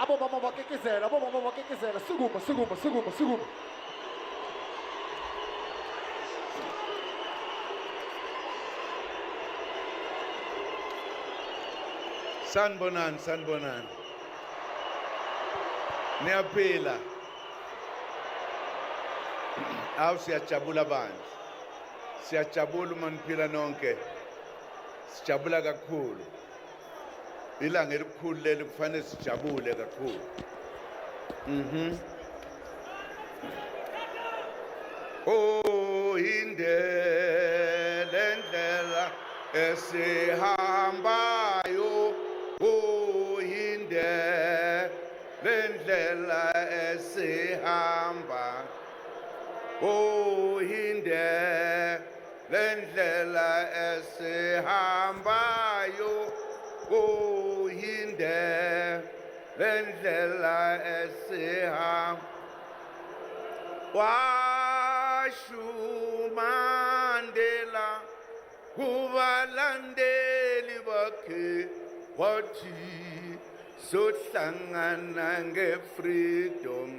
Abomama bakekizela, sukuma. Sanbonan. Niyaphila. Awu siyajabula bandla. Siyajabula uma niphila nonke. Sijabula kakhulu. Ilanga elikhulu leli kufanele sijabule kakhulu. Oh indlela esihambayo, oh indlela esihamba, oh indlela esihambayo, oh indlela esihamba. Washumandela kubalandeli bakhe wathi sohlangana nge-freedom.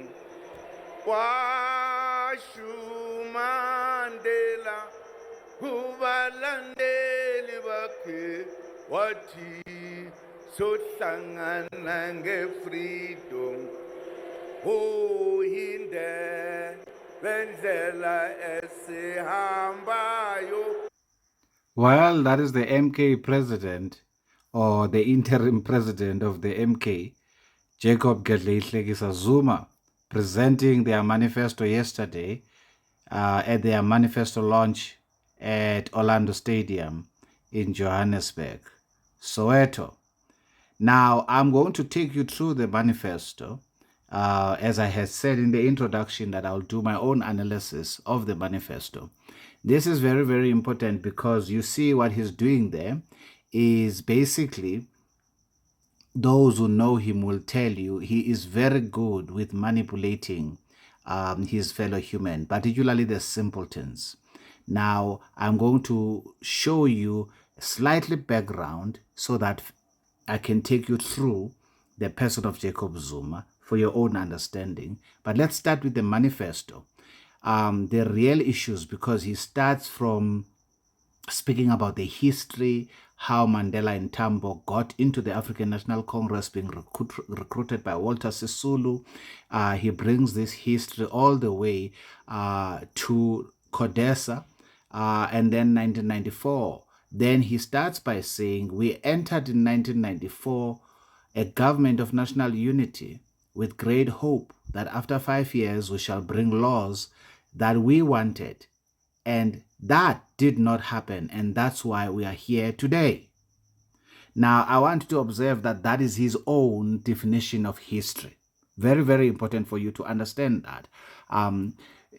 Washumandela kubalandeli bakhe wathi sohlangana nge-freedom. Oh indlela esihambayo. Well, that is the MK president, or the interim president of the MK, Jacob Gedleyihlekisa Zuma, presenting their manifesto yesterday at their manifesto launch at Orlando Stadium in Johannesburg, Soweto. Now, I'm going to take you through the manifesto. As I had said in the introduction, that I'll do my own analysis of the manifesto. This is very, very important because you see what he's doing there is basically, those who know him will tell you he is very good with manipulating his fellow human, particularly the simpletons. Now, I'm going to show you slightly background so that I can take you through the person of Jacob Zuma for your own understanding. But let's start with the manifesto. The real issues, because he starts from speaking about the history, how Mandela and Tambo got into the African National Congress, being recruited by Walter Sisulu. He brings this history all the way to Codesa, and then 1994. Then he starts by saying, we entered in 1994 a government of national unity with great hope that after 5 years we shall bring laws that we wanted. And that did not happen, and that's why we are here today. Now, I want you to observe that that is his own definition of history. Very, very important for you to understand that.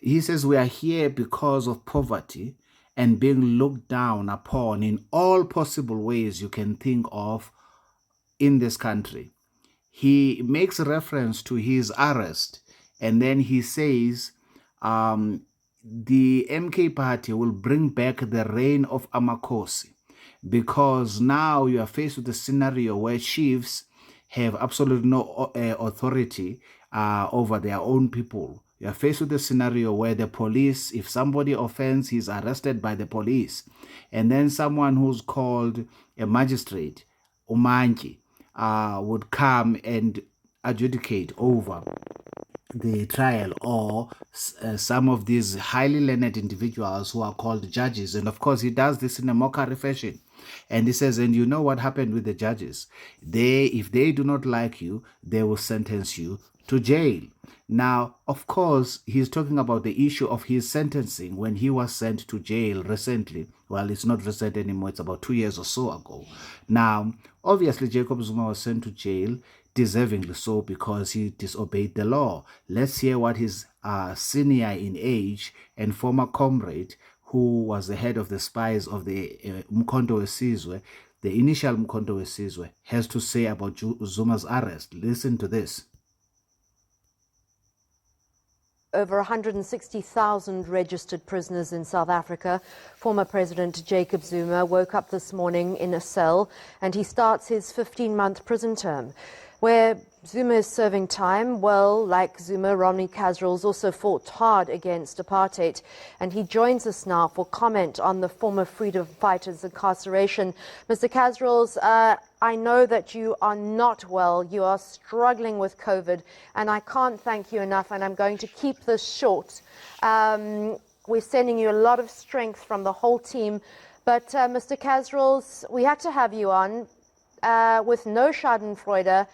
He says we are here because of poverty and being looked down upon in all possible ways you can think of in this country. He makes reference to his arrest, and then he says the MK party will bring back the reign of Amakosi, because now you are faced with a scenario where chiefs have absolutely no authority over their own people. You are faced with a scenario where the police, if somebody offends, he's arrested by the police. And then someone who's called a magistrate, Umanji, would come and adjudicate over the trial, or some of these highly learned individuals who are called judges. And of course, he does this in a mockery fashion. And he says, and you know what happened with the judges? If they do not like you, they will sentence you to jail. Now, of course, he's talking about the issue of his sentencing when he was sent to jail recently. Well, it's not recent anymore. It's about 2 years or so ago. Now, obviously, Jacob Zuma was sent to jail, deservingly so, because he disobeyed the law. Let's hear what his senior in age and former comrade, who was the head of the spies of the Mkhonto Wesizwe, the initial Mkhonto Wesizwe, has to say about Zuma's arrest. Listen to this. over 160,000 registered prisoners in South Africa. Former President Jacob Zuma woke up this morning in a cell, and he starts his 15-month prison term. Where Zuma is serving time, well, like Zuma, Ronnie Kasrils also fought hard against apartheid, and he joins us now for comment on the former freedom fighter's incarceration. Mr. Kasrils, I know that you are not well. You are struggling with COVID, and I can't thank you enough, and I'm going to keep this short. We're sending you a lot of strength from the whole team. But, Mr. Kasrils, we had to have you on with no schadenfreude,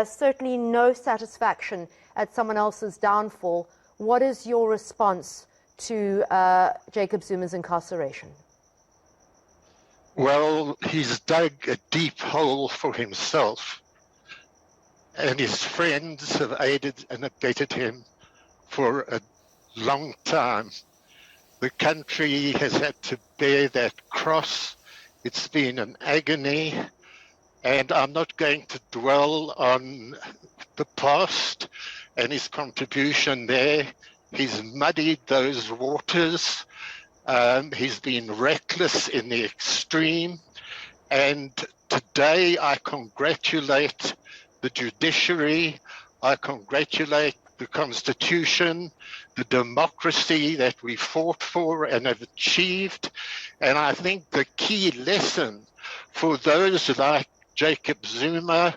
certainly no satisfaction at someone else's downfall. What is your response to Jacob Zuma's incarceration? Well, he's dug a deep hole for himself, and his friends have aided and abetted him for a long time. The country has had to bear that cross. It's been an agony, and I'm not going to dwell on the past and his contribution there. He's muddied those waters. He's been reckless in the extreme. And today I congratulate the judiciary. I congratulate the Constitution, the democracy that we fought for and have achieved. And I think the key lesson for those like Jacob Zuma,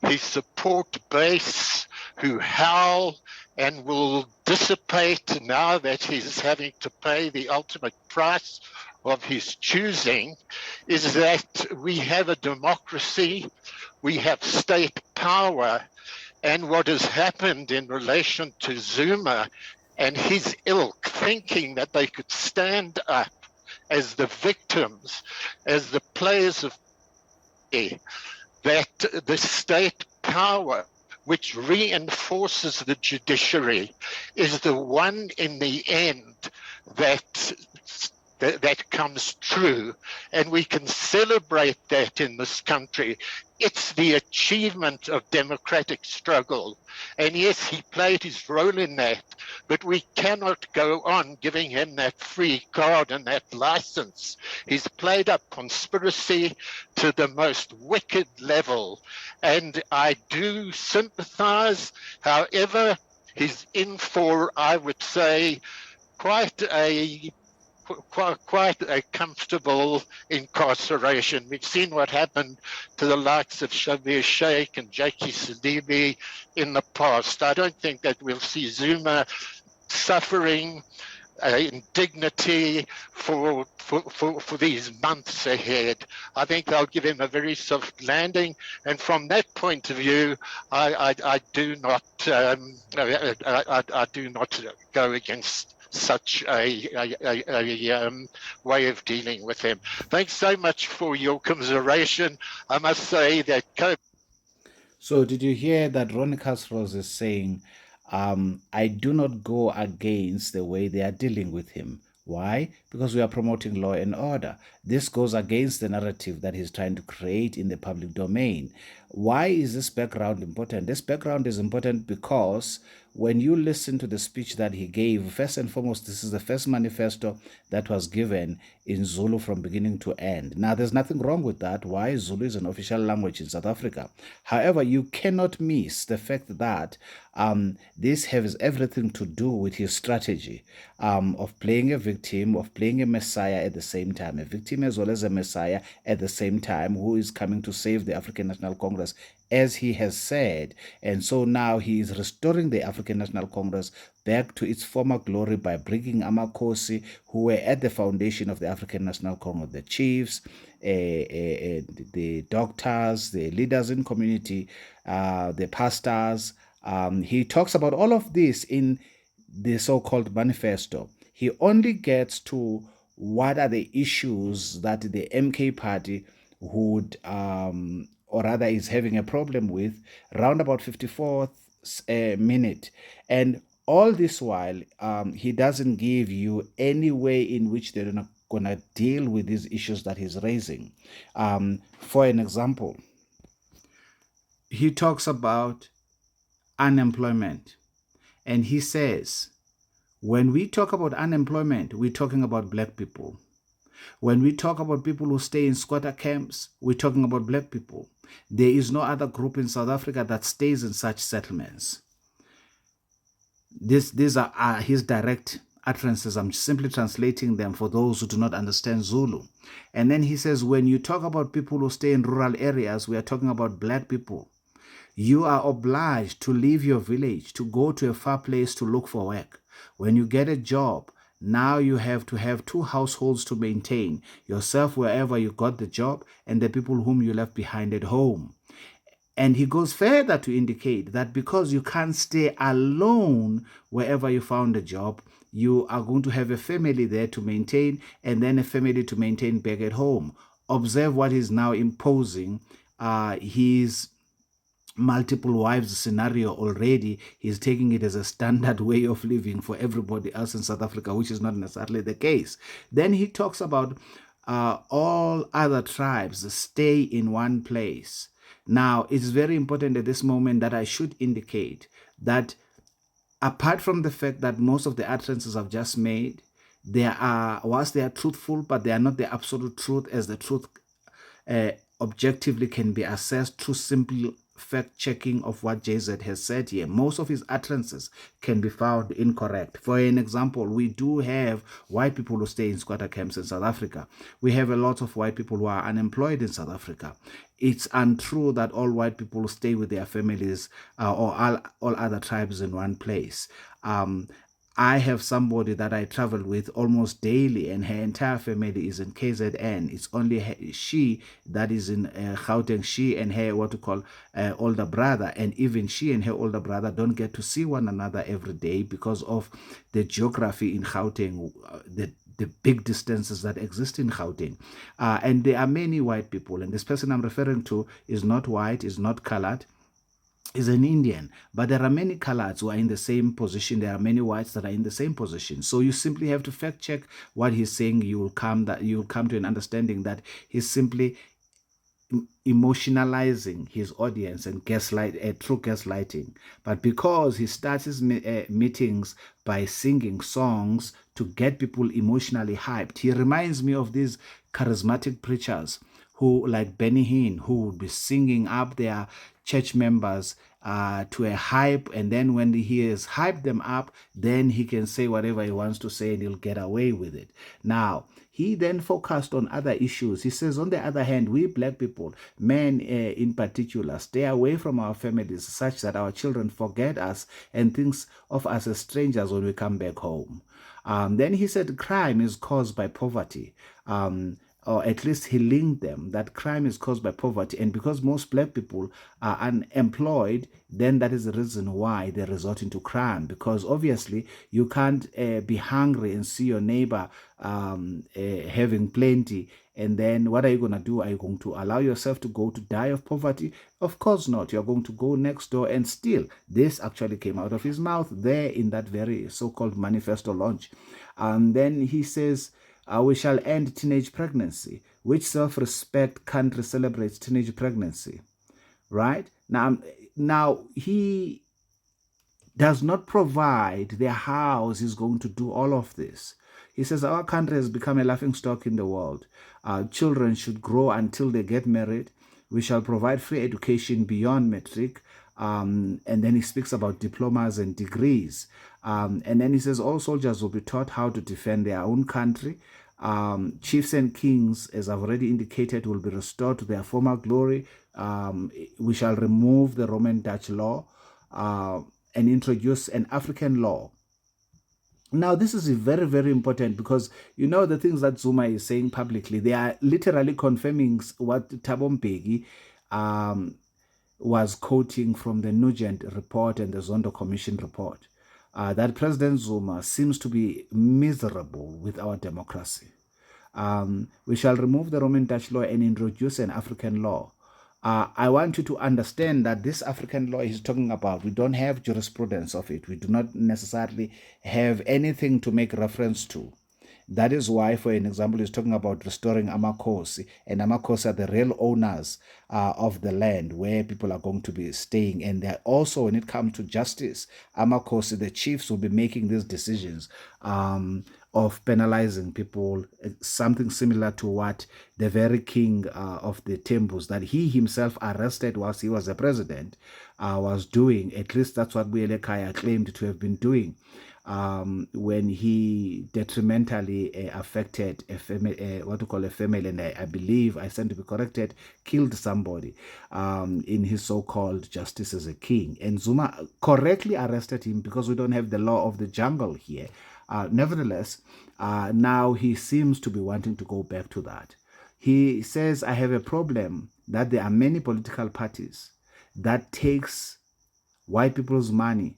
his support base, who howl and will dissipate now that he's having to pay the ultimate price of his choosing, is that we have a democracy, we have state power, and what has happened in relation to Zuma and his ilk, thinking that they could stand up as the victims, as the players of that the state power, which reinforces the judiciary, is the one in the end that comes true. And we can celebrate that in this country. It's the achievement of democratic struggle. And yes, he played his role in that, but we cannot go on giving him that free card and that license. He's played up conspiracy to the most wicked level. And I do sympathize. However, he's in for, I would say, quite a comfortable incarceration. We've seen what happened to the likes of Shabir Sheikh and Jackie Sadibi in the past. I don't think that we'll see Zuma suffering indignity for these months ahead. I think they'll give him a very soft landing, and from that point of view, I do not go against such a way of dealing with him. Thanks so much for your commiseration. I must say that. So did you hear that Ronnie Kasrils is saying, I do not go against the way they are dealing with him. Why? Because we are promoting law and order. This goes against the narrative that he's trying to create in the public domain. Why is this background important? This background is important because when you listen to the speech that he gave, first and foremost, this is the first manifesto that was given in Zulu from beginning to end. Now, there's nothing wrong with that. Why? Zulu is an official language in South Africa. However, you cannot miss the fact that this has everything to do with his strategy of playing a victim, of playing a messiah at the same time, a victim as well as a messiah at the same time, who is coming to save the African National Congress, as he has said. And so now he is restoring the African National Congress back to its former glory by bringing Amakosi, who were at the foundation of the African National Congress, the chiefs, the doctors, the leaders in community, the pastors. He talks about all of this in the so-called manifesto. He only gets to what are the issues that the MK party would, or rather is having a problem with, round about 54th minute. And all this while, he doesn't give you any way in which they're not going to deal with these issues that he's raising. For an example, he talks about unemployment, and he says When we talk about unemployment, we're talking about black people. When we talk about people who stay in squatter camps, we're talking about black people. There is no other group in South Africa that stays in such settlements. These are his direct utterances. I'm simply translating them for those who do not understand Zulu. And then he says, when you talk about people who stay in rural areas, we are talking about black people. You are obliged to leave your village, to go to a far place to look for work. When you get a job, now you have to have 2 households to maintain, yourself wherever you got the job and the people whom you left behind at home. And he goes further to indicate that because you can't stay alone wherever you found a job, you are going to have a family there to maintain and then a family to maintain back at home. Observe what he's now imposing his multiple wives scenario already. He's taking it as a standard way of living for everybody else in South Africa, which is not necessarily the case. Then he talks about all other tribes stay in one place. Now, it's very important at this moment that I should indicate that apart from the fact that most of the utterances I've just made, whilst they are truthful, but they are not the absolute truth, as the truth objectively can be assessed through simple fact-checking of what JZ has said here. Most of his utterances can be found incorrect. For an example, we do have white people who stay in squatter camps in South Africa. We have a lot of white people who are unemployed in South Africa. It's untrue that all white people stay with their families or all other tribes in one place. I have somebody that I travel with almost daily, and her entire family is in KZN. It's only she that is in Gauteng. She and her older brother, and even she and her older brother don't get to see one another every day because of the geography in Gauteng, the big distances that exist in Gauteng. And there are many white people, and this person I'm referring to is not white, is not colored, is an Indian, but there are many coloreds who are in the same position. There are many whites that are in the same position. So you simply have to fact check what he's saying. You will come to an understanding that he's simply emotionalizing his audience and true gaslighting. But because he starts his meetings by singing songs to get people emotionally hyped, he reminds me of these charismatic preachers who, like Benny Hinn, who would be singing up their church members to a hype, and then when he has hyped them up, then he can say whatever he wants to say and he'll get away with it. Now, he then focused on other issues. He says, on the other hand, we black people, men in particular, stay away from our families such that our children forget us and think of us as strangers when we come back home. Then he said crime is caused by poverty. Or at least he linked them, that crime is caused by poverty. And because most black people are unemployed, then that is the reason why they resort into crime. Because obviously you can't be hungry and see your neighbor having plenty. And then what are you going to do? Are you going to allow yourself to go to die of poverty? Of course not. You're going to go next door and steal. This actually came out of his mouth there in that very so-called Manifesto launch. And then he says, we shall end teenage pregnancy. Which self-respect country celebrates teenage pregnancy? Right? Now he does not provide the how he's going to do all of this. He says our country has become a laughingstock in the world. Children should grow until they get married. We shall provide free education beyond matric. And then he speaks about diplomas and degrees. And then he says all soldiers will be taught how to defend their own country. Chiefs and kings, as I've already indicated, will be restored to their former glory. We shall remove the Roman Dutch law and introduce an African law. Now, this is very, very important because, you know, the things that Zuma is saying publicly, they are literally confirming what Thabo Mbeki was quoting from the Nugent report and the Zondo Commission report. That President Zuma seems to be miserable with our democracy. We shall remove the Roman Dutch law and introduce an African law. I want you to understand that this African law he's talking about, we don't have jurisprudence of it. We do not necessarily have anything to make reference to. That is why, for an example, he's talking about restoring Amakosi, and Amakosi are the real owners of the land where people are going to be staying. And they're also, when it comes to justice, Amakosi, the chiefs, will be making these decisions of penalizing people, something similar to what the very king of the temples that he himself arrested whilst he was a president was doing. At least that's what Buelekaya claimed to have been doing. When he detrimentally affected a family, what to call a family, and I believe, I stand to be corrected, killed somebody in his so-called justice as a king. And Zuma correctly arrested him because we don't have the law of the jungle here. Nevertheless, now he seems to be wanting to go back to that. He says, I have a problem that there are many political parties that takes white people's money,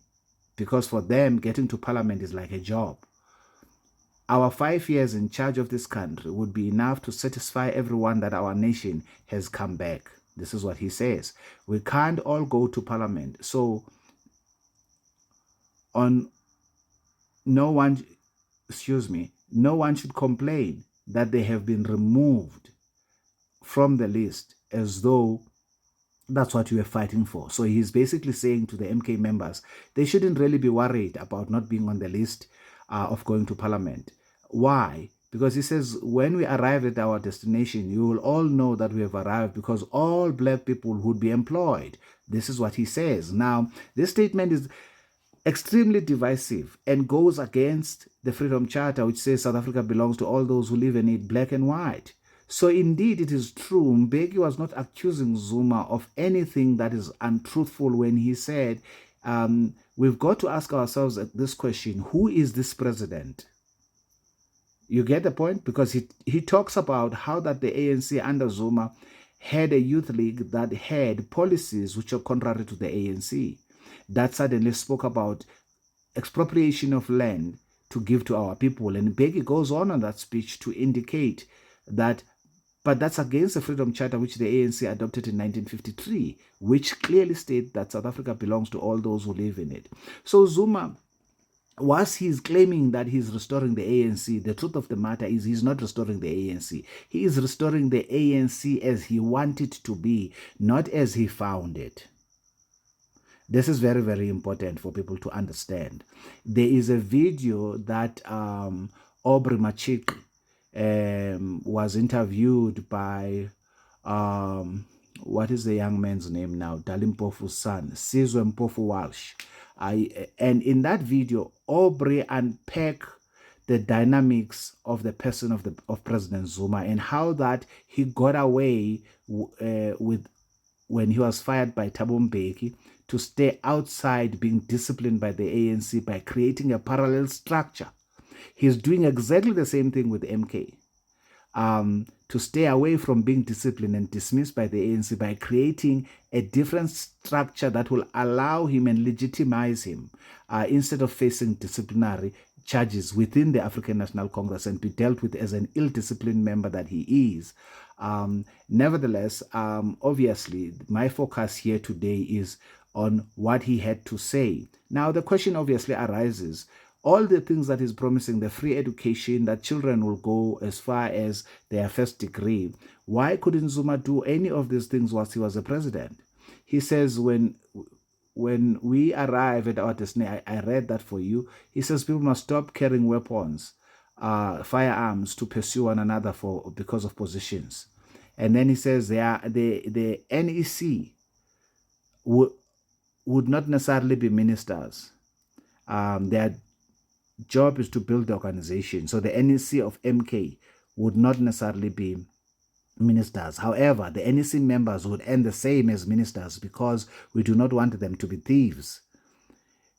because for them, getting to parliament is like a job. Our 5 years in charge of this country would be enough to satisfy everyone that our nation has come back. This is what he says. We can't all go to parliament. So no one should complain that they have been removed from the list as though that's what you were fighting for. So he's basically saying to the MK members, they shouldn't really be worried about not being on the list of going to parliament. Why? Because he says, when we arrive at our destination, you will all know that we have arrived because all black people would be employed. This is what he says. Now, this statement is extremely divisive and goes against the Freedom Charter, which says South Africa belongs to all those who live in it, black and white. So indeed, it is true, Mbeki was not accusing Zuma of anything that is untruthful when he said, we've got to ask ourselves this question, who is this president? You get the point? Because he talks about how that the ANC under Zuma had a youth league that had policies which are contrary to the ANC, that suddenly spoke about expropriation of land to give to our people. And Mbeki goes on that speech to indicate that, but that's against the Freedom Charter which the ANC adopted in 1953, which clearly states that South Africa belongs to all those who live in it. So Zuma, whilst he's claiming that he's restoring the ANC, the truth of the matter is he's not restoring the ANC. He is restoring the ANC as he wanted it to be, not as he found it. This is very, very important for people to understand. There is a video that Aubrey Machik was interviewed by, what is the young man's name now? Dalimpofu's son, Sizwe Mpofu Walsh. And in that video, Aubrey unpacked the dynamics of the person of President Zuma and how that he got away with, when he was fired by Thabo Mbeki, to stay outside being disciplined by the ANC by creating a parallel structure. He's doing exactly the same thing with MK, to stay away from being disciplined and dismissed by the ANC by creating a different structure that will allow him and legitimize him instead of facing disciplinary charges within the African National Congress and be dealt with as an ill-disciplined member that he is. Nevertheless, obviously, my focus here today is on what he had to say. Now, the question obviously arises, all the things that he's promising, the free education, that children will go as far as their first degree, why couldn't Zuma do any of these things whilst he was a president? He says when we arrive at our destination, I read that for you, he says people must stop carrying weapons, firearms to pursue one another because of positions. And then he says the NEC would not necessarily be ministers. Their job is to build the organization. So the NEC of MK would not necessarily be ministers. However, the NEC members would earn the same as ministers because we do not want them to be thieves.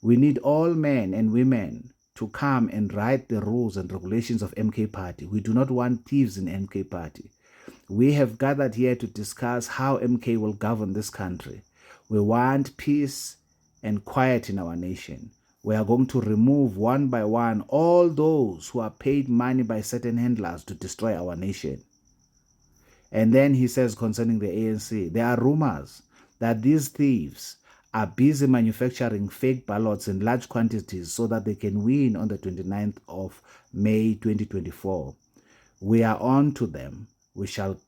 We need all men and women to come and write the rules and regulations of MK Party. We do not want thieves in MK Party. We have gathered here to discuss how MK will govern this country. We want peace and quiet in our nation. We are going to remove one by one all those who are paid money by certain handlers to destroy our nation. And then he says concerning the ANC, there are rumors that these thieves are busy manufacturing fake ballots in large quantities so that they can win on the 29th of May 2024. We are on to them. We shall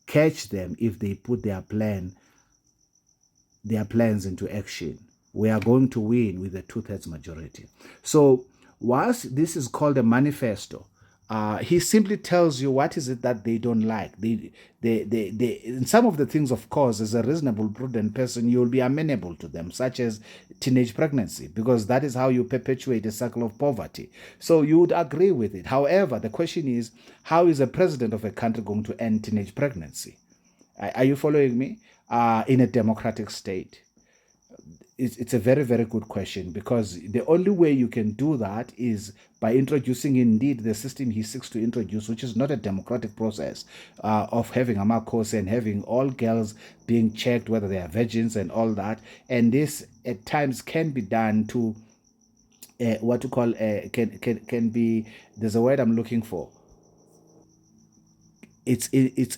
catch them if they put their plans into action. We are going to win with a 2/3 majority. So whilst this is called a manifesto, he simply tells you what is it that they don't like. In some of the things, of course, as a reasonable, prudent person, you'll be amenable to them, such as teenage pregnancy, because that is how you perpetuate a cycle of poverty. So you would agree with it. However, the question is, how is a president of a country going to end teenage pregnancy? Are you following me? In a democratic state? It's a very, very good question, because the only way you can do that is by introducing indeed the system he seeks to introduce, which is not a democratic process of having a Marcos and having all girls being checked whether they are virgins and all that. And this at times can be done to what to call can be, there's a word I'm looking for. It's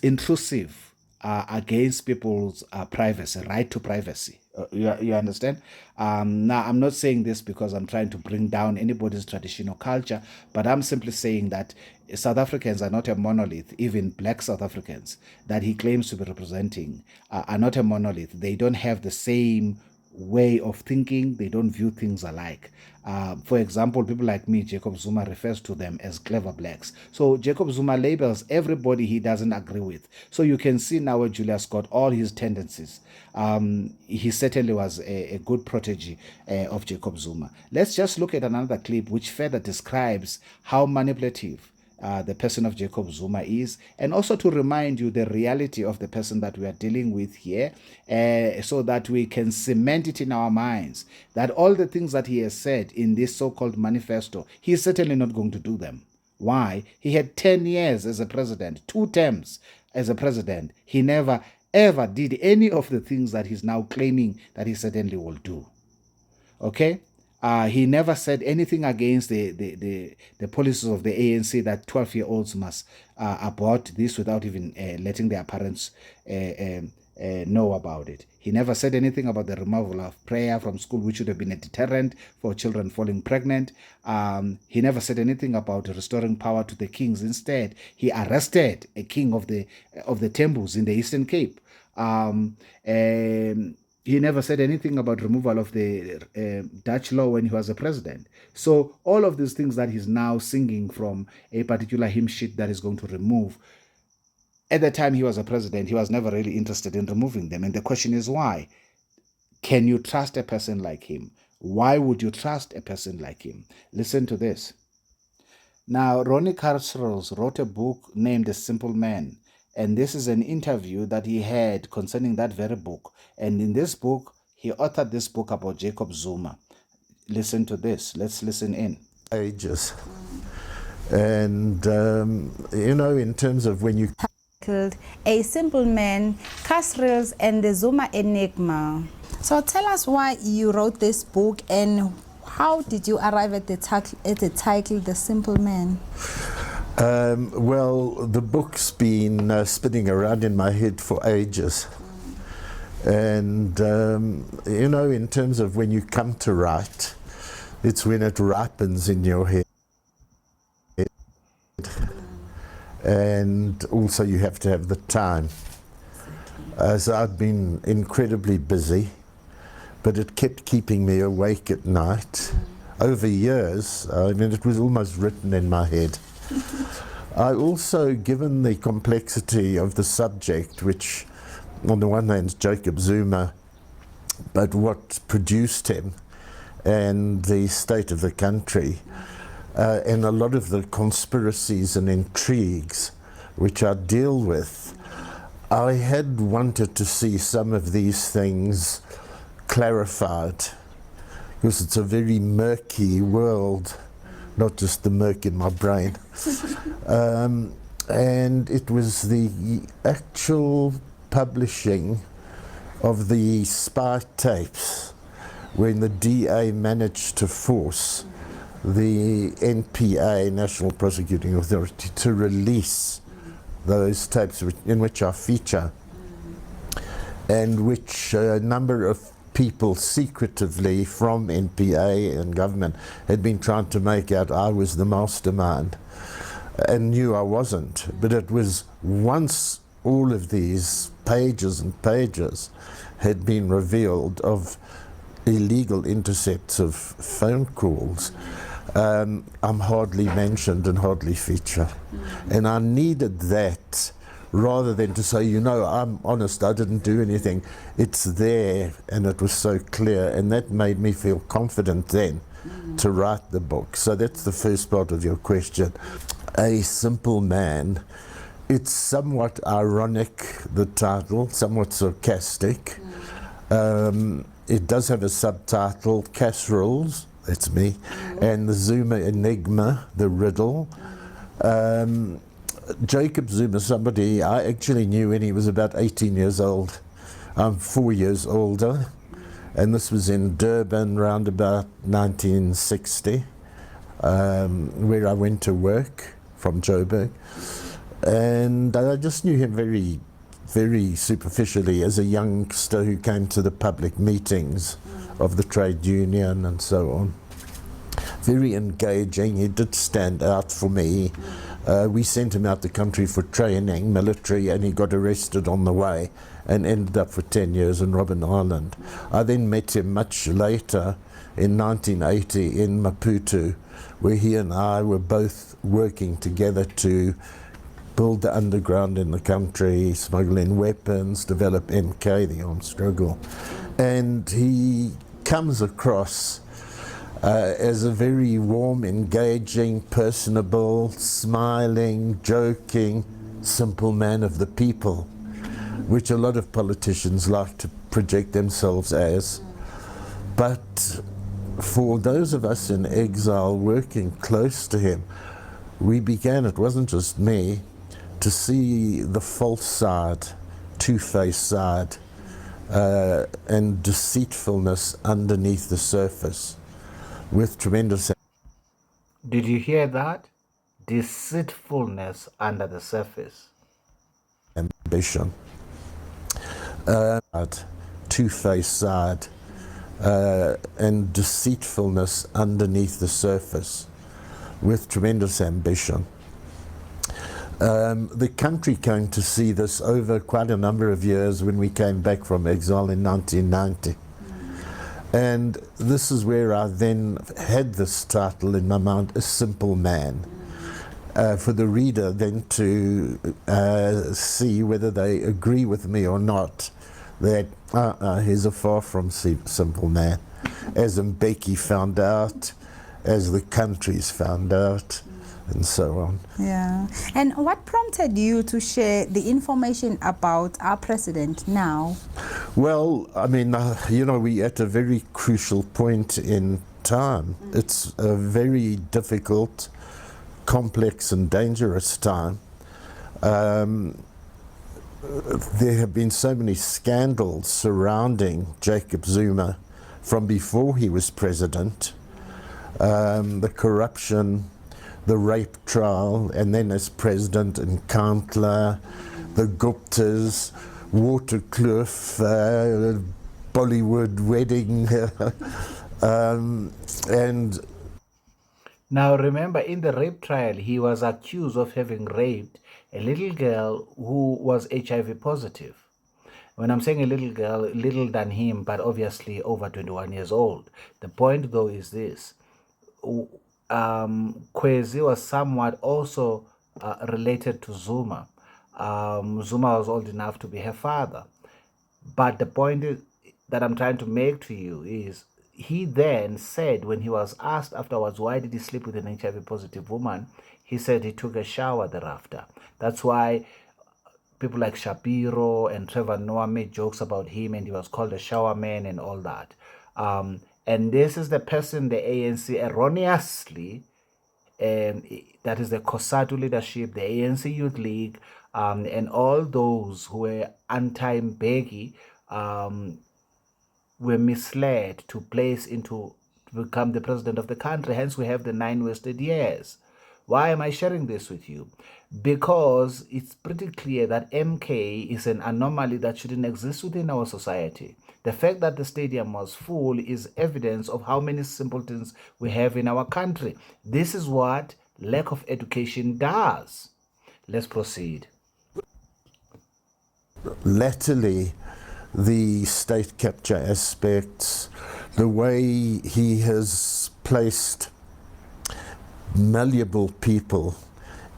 intrusive against people's privacy, right to privacy. You understand? Now, I'm not saying this because I'm trying to bring down anybody's traditional culture, but I'm simply saying that South Africans are not a monolith. Even black South Africans that he claims to be representing are not a monolith. They don't have the same way of thinking. They don't view things alike. For example, people like me, Jacob Zuma refers to them as clever blacks. So Jacob Zuma labels everybody he doesn't agree with. So you can see now where Julius got all his tendencies. He certainly was a good protege of Jacob Zuma. Let's just look at another clip which further describes how manipulative the person of Jacob Zuma is, and also to remind you the reality of the person that we are dealing with here, so that we can cement it in our minds that all the things that he has said in this so-called manifesto, he is certainly not going to do them. Why? He had 10 years as a president, 2 terms as a president. He never ever did any of the things that he's now claiming that he certainly will do. Okay? He never said anything against the policies of the ANC that 12-year-olds must abort this without even letting their parents know about it. He never said anything about the removal of prayer from school, which should have been a deterrent for children falling pregnant. He never said anything about restoring power to the kings. Instead, he arrested a king of the Tembus in the Eastern Cape. He never said anything about removal of the Dutch law when he was a president. So all of these things that he's now singing from a particular hymn sheet that is going to remove, at the time he was a president, he was never really interested in removing them. And the question is why? Can you trust a person like him? Why would you trust a person like him? Listen to this. Now, Ronnie Kasrils wrote a book named The Simple Man. And this is an interview that he had concerning that very book. And in this book, he authored this book about Jacob Zuma. Listen to this. Let's listen in. Ages. And, in terms of when you... A Simple Man, Kasrils, and the Zuma Enigma. So tell us why you wrote this book and how did you arrive at the title, The Simple Man? Well, the book's been spinning around in my head for ages. And, in terms of when you come to write, it's when it ripens in your head. And also you have to have the time. So I've been incredibly busy, but it kept keeping me awake at night. Over years, it was almost written in my head. I also, given the complexity of the subject, which on the one hand is Jacob Zuma, but what produced him and the state of the country, and a lot of the conspiracies and intrigues which I deal with, I had wanted to see some of these things clarified, because it's a very murky world, not just the murk in my brain. And it was the actual publishing of the spy tapes when the DA managed to force the NPA, National Prosecuting Authority, to release those tapes in which I feature, and which a number of people secretively from NPA and government had been trying to make out I was the mastermind and knew I wasn't. But it was once all of these pages and pages had been revealed of illegal intercepts of phone calls, I'm hardly mentioned and hardly feature. And I needed that rather than to say, you know, I'm honest, I didn't do anything. It's there, and it was so clear, and that made me feel confident then to write the book. So that's the first part of your question. A Simple Man. It's somewhat ironic, the title, somewhat sarcastic. It does have a subtitle, Kasrils, that's me, and the Zuma enigma, the riddle. Jacob Zuma, somebody I actually knew when he was about 18 years old. I'm 4 years older, and this was in Durban around about 1960, where I went to work from Joburg. And I just knew him very, very superficially as a youngster who came to the public meetings of the trade union and so on. Very engaging, he did stand out for me. We sent him out the country for training, military, and he got arrested on the way and ended up for 10 years in Robben Island. I then met him much later in 1980 in Maputo, where he and I were both working together to build the underground in the country, smuggle in weapons, develop MK, the armed struggle. And he comes across as a very warm, engaging, personable, smiling, joking, simple man of the people, which a lot of politicians like to project themselves as. But for those of us in exile working close to him, we began, it wasn't just me, to see the false side, two-faced side, and deceitfulness underneath the surface with tremendous. Did you hear that? Deceitfulness under the surface. Ambition. Two-faced side, and deceitfulness underneath the surface with tremendous ambition. The country came to see this over quite a number of years when we came back from exile in 1990. And this is where I then had this title in my mind, A Simple Man, for the reader then to see whether they agree with me or not, that he's a far from simple man, as Mbeki found out, as the country's found out, and so on. Yeah. And what prompted you to share the information about our president now? Well, I mean, you know, we're at a very crucial point in time. It's a very difficult, complex and dangerous time. There have been so many scandals surrounding Jacob Zuma from before he was president. The corruption, the rape trial, and then as president in Kantla, the Guptas, Waterkloof, Bollywood wedding, and Now remember, in the rape trial, he was accused of having raped a little girl who was HIV positive. When I'm saying a little girl, little than him, but obviously over 21 years old. The point though is this. Kwezi was somewhat also related to Zuma. Zuma was old enough to be her father. But the point that I'm trying to make to you is, he then said, when he was asked afterwards, why did he sleep with an HIV positive woman? He said he took a shower thereafter. That's why people like Shapiro and Trevor Noah made jokes about him, and he was called a shower man and all that. And this is the person the ANC erroneously, that is the COSATU leadership, the ANC Youth League, and all those who were anti-Mbeki, were misled to place into to become the president of the country. Hence, we have the 9 wasted years. Why am I sharing this with you? Because it's pretty clear that MK is an anomaly that shouldn't exist within our society. The fact that the stadium was full is evidence of how many simpletons we have in our country. This is what lack of education does. Let's proceed. Latterly, the state capture aspects, the way he has placed malleable people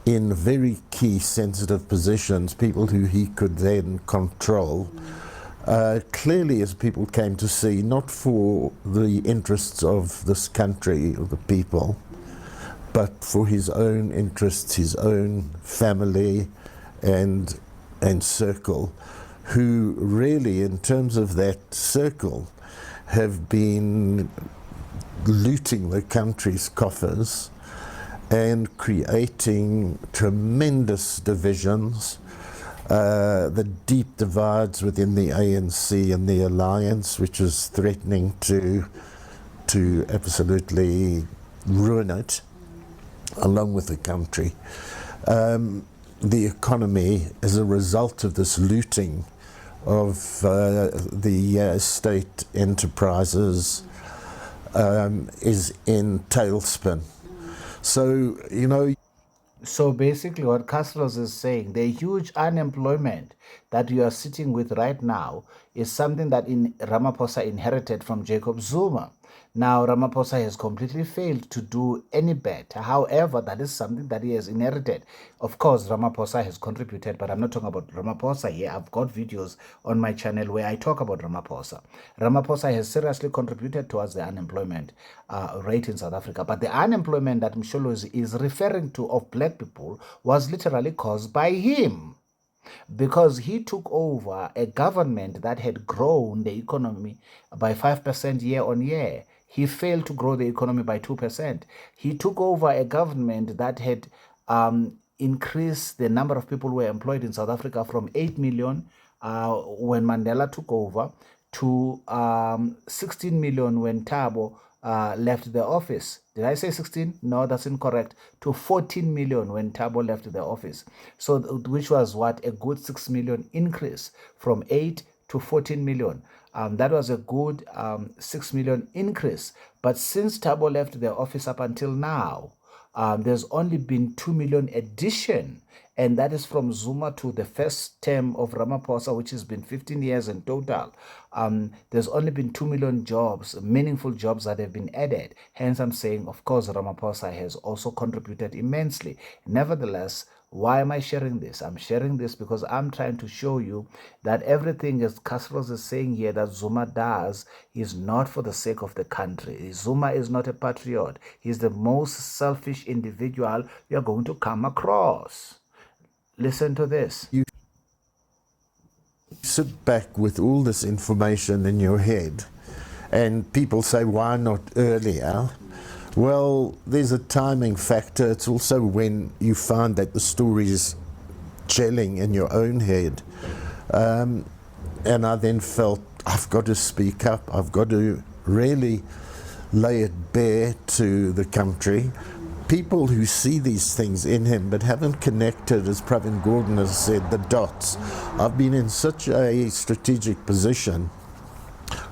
in very key sensitive positions, people who he could then control, clearly, as people came to see, not for the interests of this country or the people, but for his own interests, his own family and circle, who really, in terms of that circle, have been looting the country's coffers and creating tremendous divisions, the deep divides within the ANC and the alliance, which is threatening to absolutely ruin it, along with the country. The economy, as a result of this looting of the state enterprises, is in tailspin. So, you know. So basically what Kasrils is saying, the huge unemployment that you are sitting with right now is something that Ramaphosa inherited from Jacob Zuma. Now Ramaphosa has completely failed to do any better. However, that is something that he has inherited. Of course, Ramaphosa has contributed, but I'm not talking about Ramaphosa here. I've got videos on my channel where I talk about Ramaphosa. Ramaphosa has seriously contributed towards the unemployment rate in South Africa. But the unemployment that Msholo is referring to of black people was literally caused by him, because he took over a government that had grown the economy by 5% year on year. He failed to grow the economy by 2%. He took over a government that had increased the number of people who were employed in South Africa from 8 million when Mandela took over to 16 million when Thabo left the office. Did I say 16? No, that's incorrect. To 14 million when Thabo left the office. So, which was what? A good 6 million increase from 8 to 14 million. That was a good 6 million increase. But since Thabo left the office up until now, there's only been 2 million addition. And that is from Zuma to the first term of Ramaphosa, which has been 15 years in total. There's only been 2 million jobs, meaningful jobs that have been added. Hence, I'm saying, of course, Ramaphosa has also contributed immensely. Nevertheless, why am I sharing this? I'm sharing this because I'm trying to show you that everything, as Kasrils is saying here, that Zuma does is not for the sake of the country. Zuma is not a patriot. He's the most selfish individual you're going to come across. Listen to this. You sit back with all this information in your head, and people say, why not earlier? Well, there's a timing factor. It's also when you find that the story is gelling in your own head. And I then felt, I've got to speak up. I've got to really lay it bare to the country. People who see these things in him but haven't connected, as Pravin Gordon has said, the dots. I've been in such a strategic position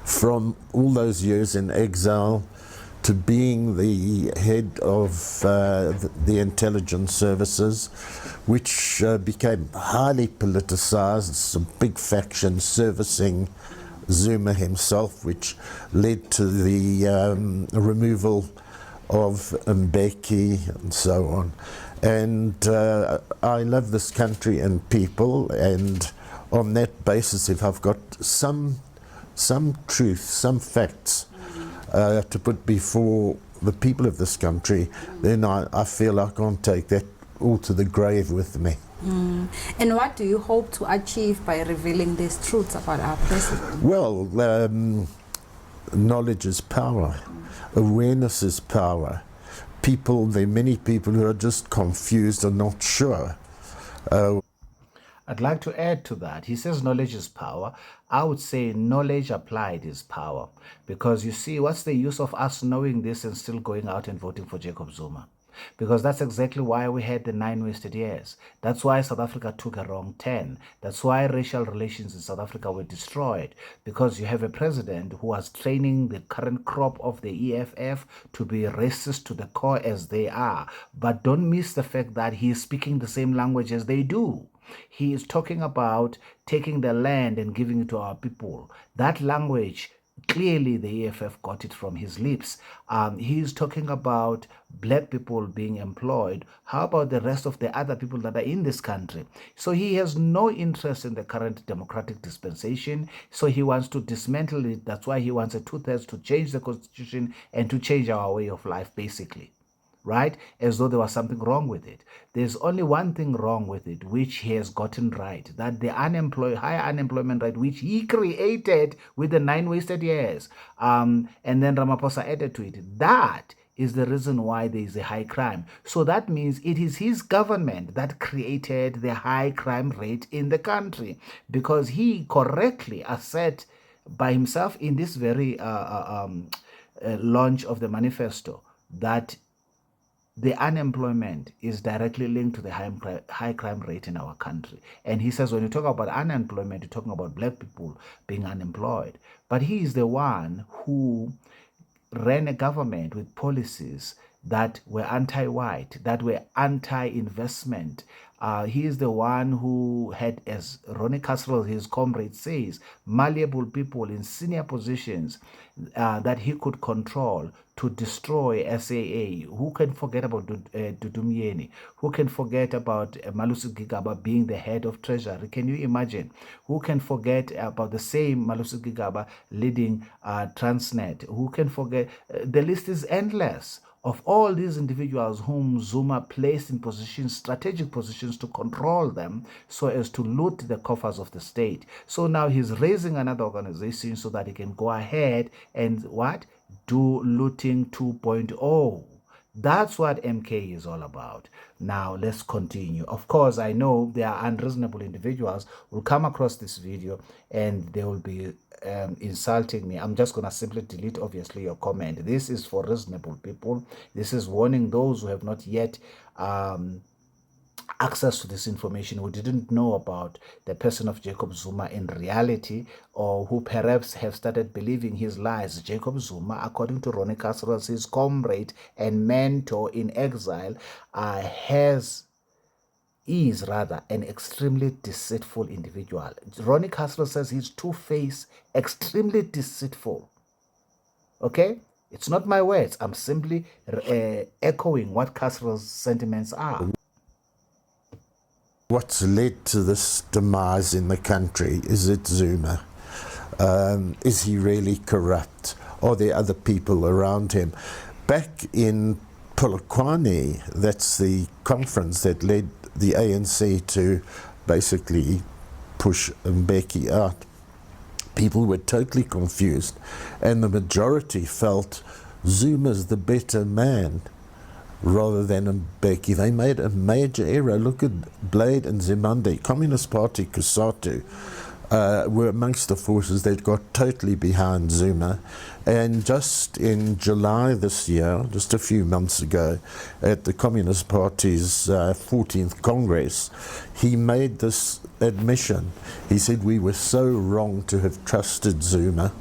from all those years in exile to being the head of the intelligence services, which became highly politicized, some big factions servicing Zuma himself, which led to the removal of Mbeki and so on. And I love this country and people, and on that basis, if I've got some truth, some facts to put before the people of this country, then I feel I can't take that all to the grave with me. And what do you hope to achieve by revealing these truths about our president? Well, knowledge is power. Awareness is power. There are many people who are just confused or not sure. I'd like to add to that. He says knowledge is power. I would say knowledge applied is power. Because you see, what's the use of us knowing this and still going out and voting for Jacob Zuma? because that's exactly why we had the 9 wasted years. That's why South Africa took a wrong turn. That's why racial relations in South Africa were destroyed, because you have a president who was training the current crop of the EFF to be racist to the core as they are. But don't miss the fact that he is speaking the same language as they do. He is talking about taking the land and giving it to our people. That language, clearly the EFF got it from his lips. He is talking about black people being employed. How about the rest of the other people that are in this country? So he has no interest in the current democratic dispensation. So he wants to dismantle it. That's why he wants a 2/3 to change the constitution and to change our way of life, basically. Right? As though there was something wrong with it. There's only one thing wrong with it, which he has gotten right, that the high unemployment rate, which he created with the 9 wasted years, and then Ramaphosa added to it, that is the reason why there is a high crime. So that means it is his government that created the high crime rate in the country, because he correctly asserted by himself in this very launch of the manifesto that the unemployment is directly linked to the high crime rate in our country. And he says when you talk about unemployment, you're talking about black people being unemployed. But he is the one who ran a government with policies that were anti-white, that were anti-investment. He is the one who had, as Ronnie Kasrils, his comrade, says, malleable people in senior positions that he could control to destroy SAA. Who can forget about Dudumyeni? Who can forget about Malusi Gigaba being the head of Treasury? Can you imagine? Who can forget about the same Malusi Gigaba leading Transnet? Who can forget? The list is endless of all these individuals whom Zuma placed in positions, strategic positions, to control them so as to loot the coffers of the state. So now he's raising another organization so that he can go ahead and what? Do looting 2.0. That's what MK is all about. Now, let's continue. Of course, I know there are unreasonable individuals who will come across this video and they will be insulting me. I'm just going to simply delete, obviously, your comment. This is for reasonable people. This is warning those who have not yet access to this information, who didn't know about the person of Jacob Zuma in reality, or who perhaps have started believing his lies. Jacob Zuma, according to Ronnie Kasrils, his comrade and mentor in exile, is an extremely deceitful individual. Ronnie Kasrils says he's two-faced, extremely deceitful. Okay? It's not my words. I'm simply echoing what Kasrils' sentiments are. What's led to this demise in the country? Is it Zuma? Is he really corrupt? Are there other people around him? Back in Polokwane, that's the conference that led the ANC to basically push Mbeki out. People were totally confused, and the majority felt Zuma's the better man rather than Mbeki. They made a major error. Look at Blade and Zimande. Communist Party, Kusatu, were amongst the forces that got totally behind Zuma. And just in July this year, just a few months ago, at the Communist Party's 14th Congress, he made this admission. He said, we were so wrong to have trusted Zuma,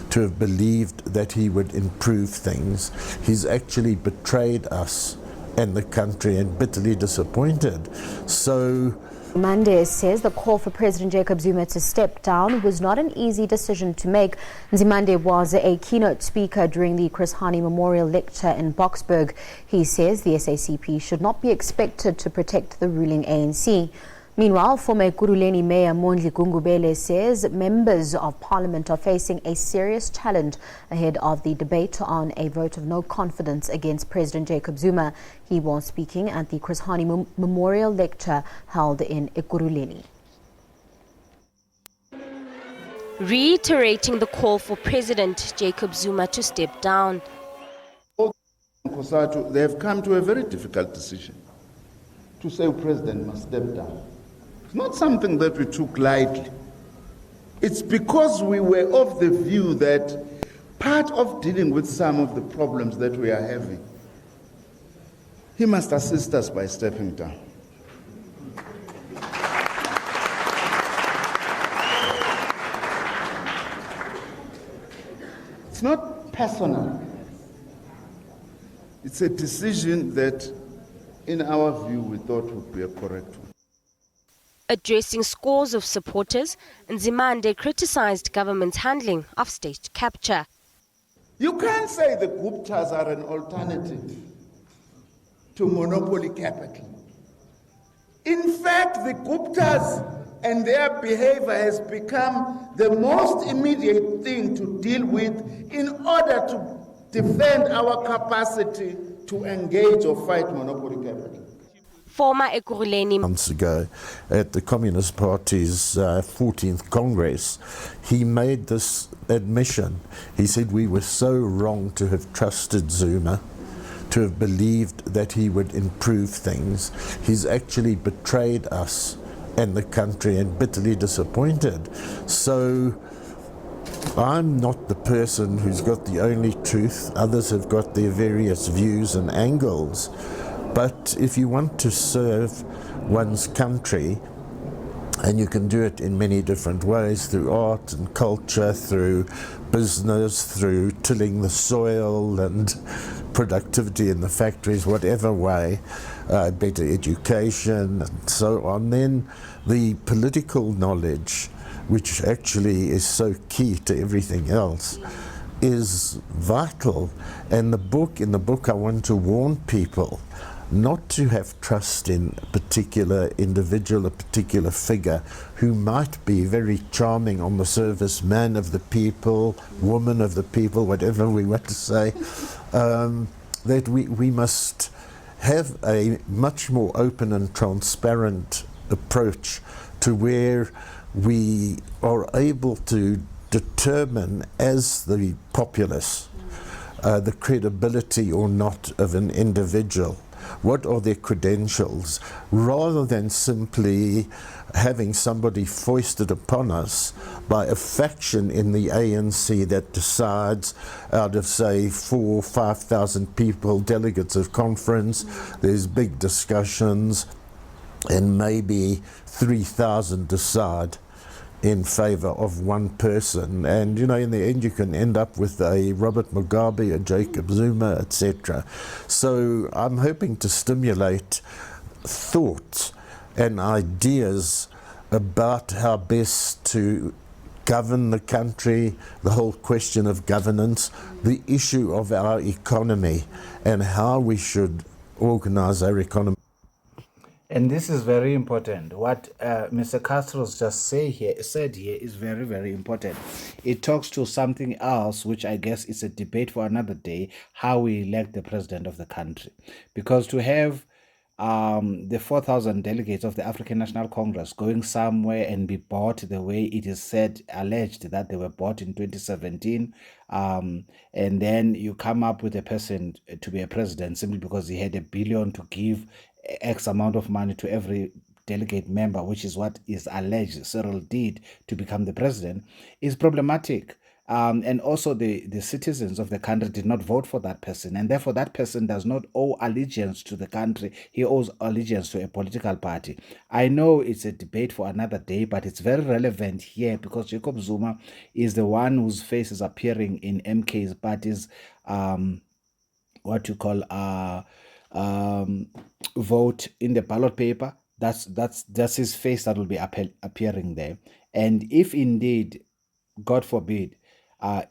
to have believed that he would improve things. He's actually betrayed us and the country, and bitterly disappointed. So Monday says the call for President Jacob Zuma to step down was not an easy decision to make. Zimande was a keynote speaker during the Chris Hani Memorial Lecture in Boksburg. He says the SACP should not be expected to protect the ruling ANC. Meanwhile, former Ekurhuleni Mayor Mondli Gungubele says members of parliament are facing a serious challenge ahead of the debate on a vote of no confidence against President Jacob Zuma. He was speaking at the Chris Hani Memorial Lecture held in Ekurhuleni. Reiterating the call for President Jacob Zuma to step down. They have come to a very difficult decision to say the president must step down. It's not something that we took lightly. It's because we were of the view that part of dealing with some of the problems that we are having He must assist us by stepping down. It's not personal. It's a decision that, in our view, we thought would be a correct one. Addressing scores of supporters, Nzimande criticized government's handling of state capture. You can't say the Guptas are an alternative to monopoly capital. In fact, the Guptas and their behavior has become the most immediate thing to deal with in order to defend our capacity to engage or fight monopoly capital. Former Ekurhuleni Months ago, at the Communist Party's 14th Congress, he made this admission. He said we were so wrong to have trusted Zuma, to have believed that he would improve things. He's actually betrayed us and the country and bitterly disappointed. So I'm not the person who's got the only truth. Others have got their various views and angles. But if you want to serve one's country, and you can do it in many different ways, through art and culture, through business, through tilling the soil and productivity in the factories, whatever way, better education and so on, then the political knowledge, which actually is so key to everything else, is vital. And in the book I want to warn people not to have trust in a particular individual, a particular figure who might be very charming on the surface, man of the people, woman of the people, whatever we want to say, that we must have a much more open and transparent approach to where we are able to determine as the populace the credibility or not of an individual. What are their credentials, rather than simply having somebody foisted upon us by a faction in the ANC that decides out of, say, 4,000 or 5,000 people, delegates of conference, there's big discussions, and maybe 3,000 decide in favor of one person. And, you know, in the end you can end up with a Robert Mugabe, a Jacob Zuma, etc. So I'm hoping to stimulate thought and ideas about how best to govern the country, the whole question of governance, the issue of our economy, and how we should organize our economy. And this is very important. What Mr. Kasrils just said here is very, very important. It talks to something else, which I guess is a debate for another day, how we elect the president of the country. Because to have the 4,000 delegates of the African National Congress going somewhere and be bought the way it is said, alleged that they were bought in 2017, and then you come up with a person to be a president simply because he had $1 billion to give X amount of money to every delegate member, which is what is alleged Cyril did to become the president, is problematic. And also the citizens of the country did not vote for that person, and therefore that person does not owe allegiance to the country. He owes allegiance to a political party. I know it's a debate for another day, but it's very relevant here because Jacob Zuma is the one whose face is appearing in MK's party's vote in the ballot paper. That's his face that will be appearing there. And if indeed, God forbid,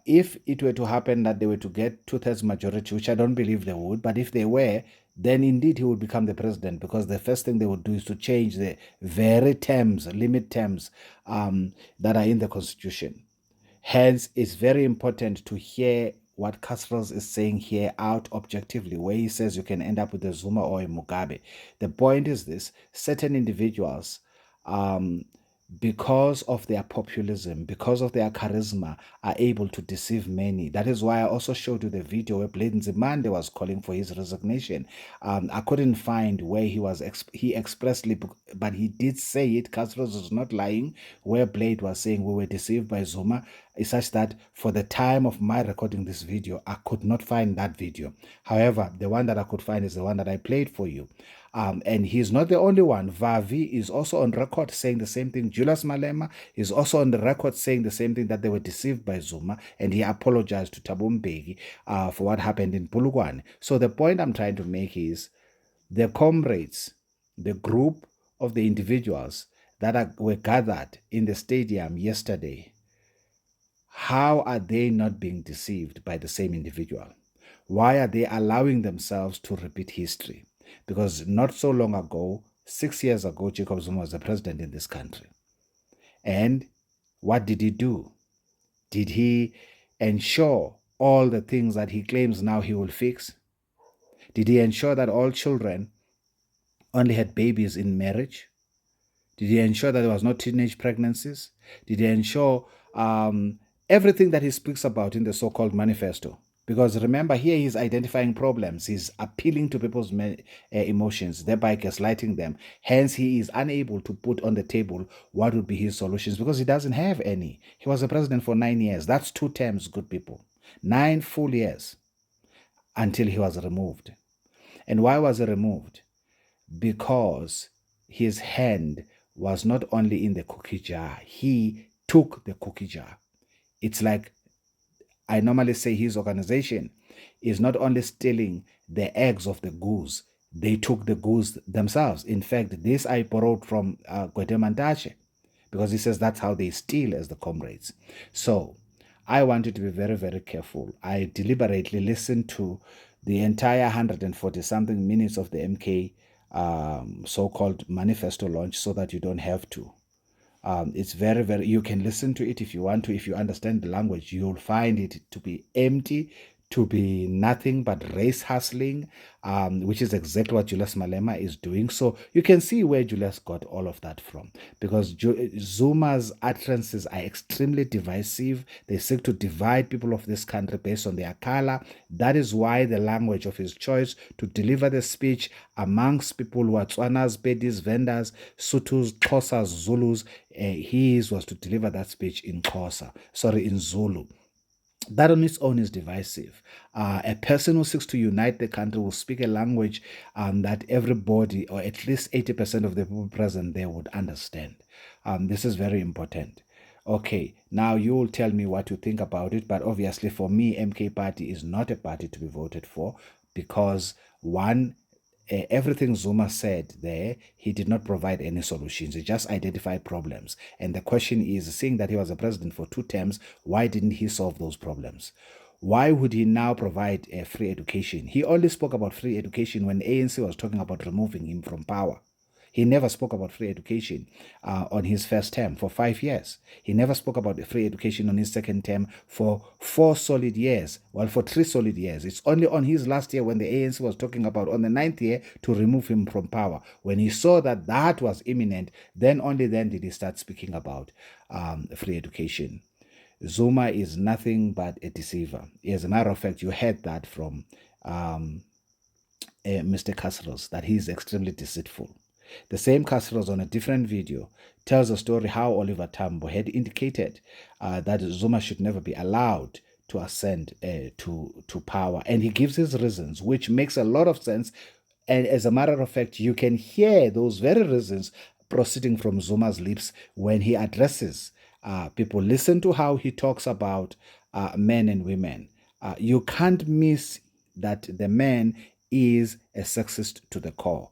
if it were to happen that they were to get 2/3 majority, which I don't believe they would, but if they were, then indeed he would become the president, because the first thing they would do is to change the very limit terms that are in the constitution. Hence, it's very important to hear what Kasrils is saying here out objectively, where he says you can end up with a Zuma or a Mugabe. The point is this: certain individuals because of their populism, because of their charisma, are able to deceive many. That is why I also showed you the video where Blade Nzimande was calling for his resignation. I couldn't find where he expressly, but he did say it. Kasrils is not lying. Where Blade was saying we were deceived by Zuma, is such that for the time of my recording this video, I could not find that video. However, the one that I could find is the one that I played for you. And he's not the only one. Vavi is also on record saying the same thing. Julius Malema is also on the record saying the same thing, that they were deceived by Zuma, and he apologized to Thabo Mbeki for what happened in Polokwane. So the point I'm trying to make is the comrades, the group of the individuals that were gathered in the stadium yesterday, how are they not being deceived by the same individual? Why are they allowing themselves to repeat history? Because not so long ago, 6 years ago, Jacob Zuma was the president in this country. And what did he do? Did he ensure all the things that he claims now he will fix? Did he ensure that all children only had babies in marriage? Did he ensure that there was no teenage pregnancies? Did he ensure everything that he speaks about in the so-called manifesto? Because remember, here he's identifying problems. He's appealing to people's emotions, thereby gaslighting them. Hence, he is unable to put on the table what would be his solutions because he doesn't have any. He was the president for 9 years. That's 2 terms, good people. 9 full years until he was removed. And why was he removed? Because his hand was not only in the cookie jar. He took the cookie jar. It's like I normally say his organization is not only stealing the eggs of the goose, they took the goose themselves. In fact, this I borrowed from Gwede Mantashe because he says that's how they steal as the comrades. So I want you to be very, very careful. I deliberately listened to the entire 140-something minutes of the MK so-called manifesto launch so that you don't have to. It's very, very, you can listen to it if you want to. If you understand the language, you'll find it to be empty, to be nothing but race hustling, which is exactly what Julius Malema is doing. So you can see where Julius got all of that from, because Zuma's utterances are extremely divisive. They seek to divide people of this country based on their color. That is why the language of his choice to deliver the speech amongst people who are Tswanas, Pedis, Vendas, Sutus, Xhosas, Zulus, his was to deliver that speech in Zulu. That on its own is divisive. A person who seeks to unite the country will speak a language that everybody, or at least 80% of the people present there, would understand. This is very important. Okay, now you will tell me what you think about it, but obviously for me, MK Party is not a party to be voted for because, one, everything Zuma said there, he did not provide any solutions. He just identified problems. And the question is, seeing that he was a president for 2 terms, why didn't he solve those problems? Why would he now provide free education? He only spoke about free education when ANC was talking about removing him from power. He never spoke about free education on his first term for 5 years. He never spoke about free education on his second term for 4 solid years. Well, for 3 solid years. It's only on his last year when the ANC was talking about on the 9th year to remove him from power. When he saw that that was imminent, then only then did he start speaking about free education. Zuma is nothing but a deceiver. As a matter of fact, you heard that from Mr. Kasrils, that he is extremely deceitful. The same Kasrils on a different video tells a story how Oliver Tambo had indicated that Zuma should never be allowed to ascend to power. And he gives his reasons, which makes a lot of sense. And as a matter of fact, you can hear those very reasons proceeding from Zuma's lips when he addresses people. Listen to how he talks about men and women. You can't miss that the man is a sexist to the core.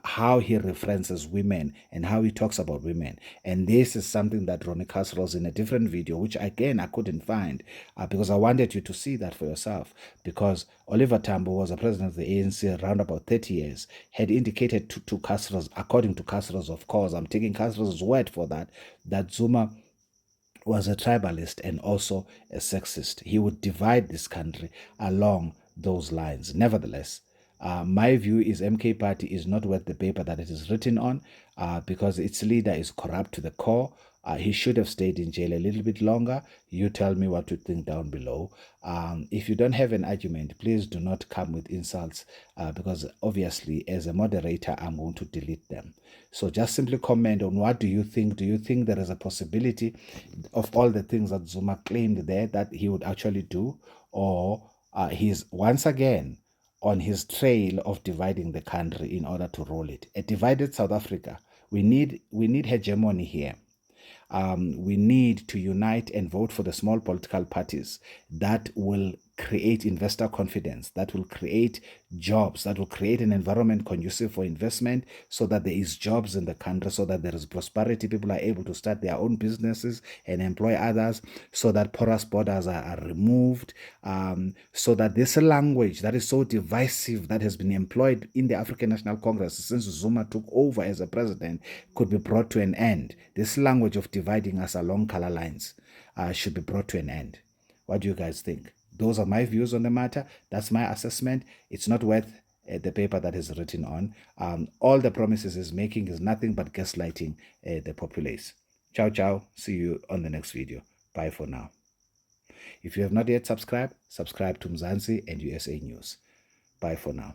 How he references women and how he talks about women. And this is something that Ronnie Kasrils in a different video, which again I couldn't find because I wanted you to see that for yourself. Because Oliver Tambo was a president of the ANC around about 30 years, had indicated to Kasrils, according to Kasrils, of course, I'm taking Kasrils' word for that, that Zuma was a tribalist and also a sexist. He would divide this country along those lines. Nevertheless, My view is MK Party is not worth the paper that it is written on, because its leader is corrupt to the core. He should have stayed in jail a little bit longer. You tell me what you think down below. If you don't have an argument, please do not come with insults, because obviously as a moderator, I'm going to delete them. So just simply comment on what do you think. Do you think there is a possibility of all the things that Zuma claimed there that he would actually do? Or he's once again on his trail of dividing the country in order to rule it? A divided South Africa. We need hegemony here. We need to unite and vote for the small political parties that will create investor confidence, that will create jobs, that will create an environment conducive for investment, so that there is jobs in the country, so that there is prosperity. People are able to start their own businesses and employ others, so that porous borders are removed, so that this language that is so divisive that has been employed in the African National Congress since Zuma took over as a president could be brought to an end. This language of dividing us along color lines should be brought to an end. What do you guys think? Those are my views on the matter. That's my assessment. It's not worth the paper that is written on. All the promises he's making is nothing but gaslighting the populace. Ciao, ciao. See you on the next video. Bye for now. If you have not yet subscribed, subscribe to Mzansi and USA News. Bye for now.